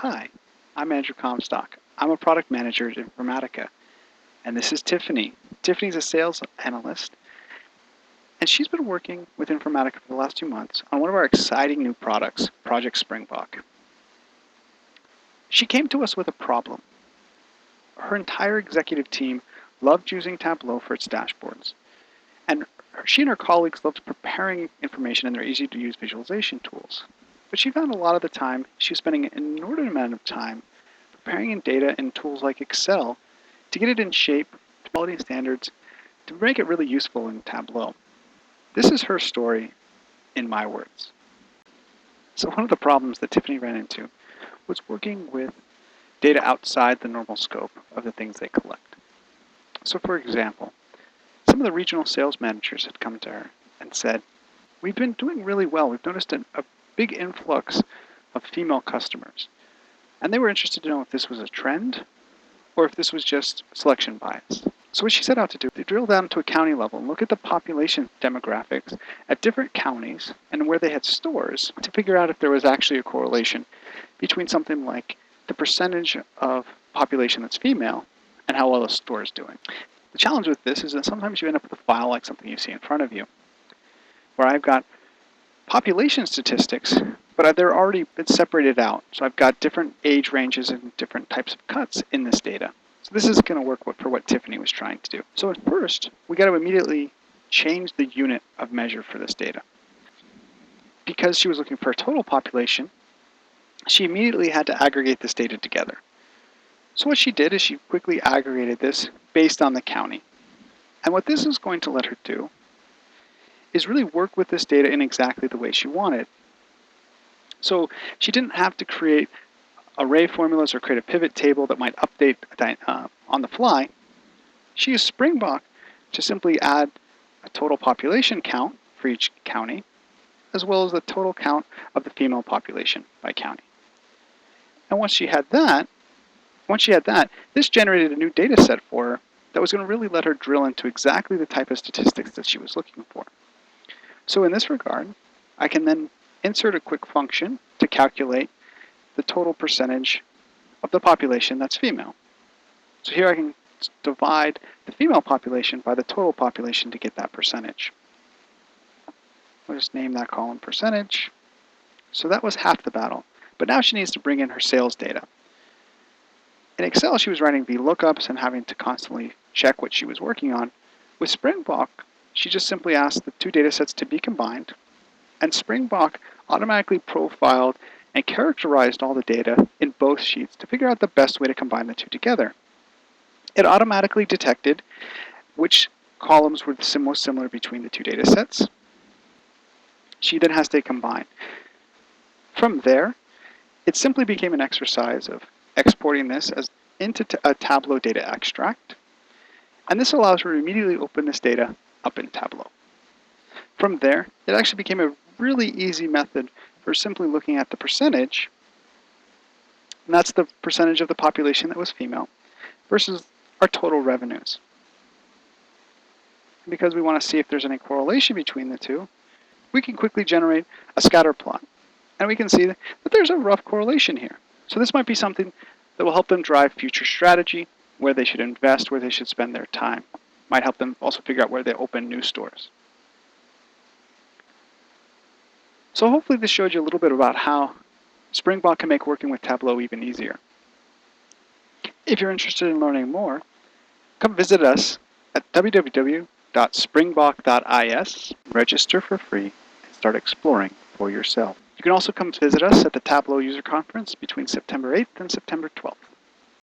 Hi, I'm Andrew Comstock. I'm a product manager at Informatica, and this is Tiffany. Tiffany's a sales analyst, and she's been working with Informatica for the last 2 months on one of our exciting new products, Project Springbok. She came to us with a problem. Her entire executive team loved using Tableau for its dashboards, and she and her colleagues loved preparing information in their easy-to-use visualization tools. But she found a lot of the time she was spending an inordinate amount of time preparing in data in tools like Excel to get it in shape, to quality standards, to make it really useful in Tableau. This is her story in my words. So one of the problems that Tiffany ran into was working with data outside the normal scope of the things they collect. So for example, some of the regional sales managers had come to her and said, we've been doing really well. We've noticed a big influx of female customers. And they were interested to know if this was a trend or if this was just selection bias. So what she set out to do, they drill down to a county level and look at the population demographics at different counties and where they had stores to figure out if there was actually a correlation between something like the percentage of population that's female and how well a store is doing. The challenge with this is that sometimes you end up with a file like something you see in front of you, where I've got population statistics, but they're already been separated out. So I've got different age ranges and different types of cuts in this data. So this is going to work for what Tiffany was trying to do. So at first, we got to immediately change the unit of measure for this data. Because she was looking for a total population, she immediately had to aggregate this data together. So what she did is she quickly aggregated this based on the county. And what this is going to let her do is really work with this data in exactly the way she wanted. So she didn't have to create array formulas or create a pivot table that might update on the fly. She used Springbok to simply add a total population count for each county, as well as the total count of the female population by county. And once she had that, this generated a new data set for her that was going to really let her drill into exactly the type of statistics that she was looking for. So in this regard, I can then insert a quick function to calculate the total percentage of the population that's female. So here I can divide the female population by the total population to get that percentage. We'll just name that column percentage. So that was half the battle. But now she needs to bring in her sales data. In Excel, she was writing VLOOKUPs and having to constantly check what she was working on. With Springbok, she just simply asked the two data sets to be combined, and Springbok automatically profiled and characterized all the data in both sheets to figure out the best way to combine the two together. It automatically detected which columns were the most similar between the two data sets. She then has to combine. From there, it simply became an exercise of exporting this into a Tableau data extract, and this allows her to immediately open this data up in Tableau. From there, it actually became a really easy method for simply looking at the percentage, and that's the percentage of the population that was female, versus our total revenues. And because we want to see if there's any correlation between the two, we can quickly generate a scatter plot, and we can see that there's a rough correlation here. So this might be something that will help them drive future strategy, where they should invest, where they should spend their time. Might help them also figure out where they open new stores. So hopefully this showed you a little bit about how Springbok can make working with Tableau even easier. If you're interested in learning more, come visit us at www.springbok.is, register for free, and start exploring for yourself. You can also come visit us at the Tableau User Conference between September 8th and September 12th.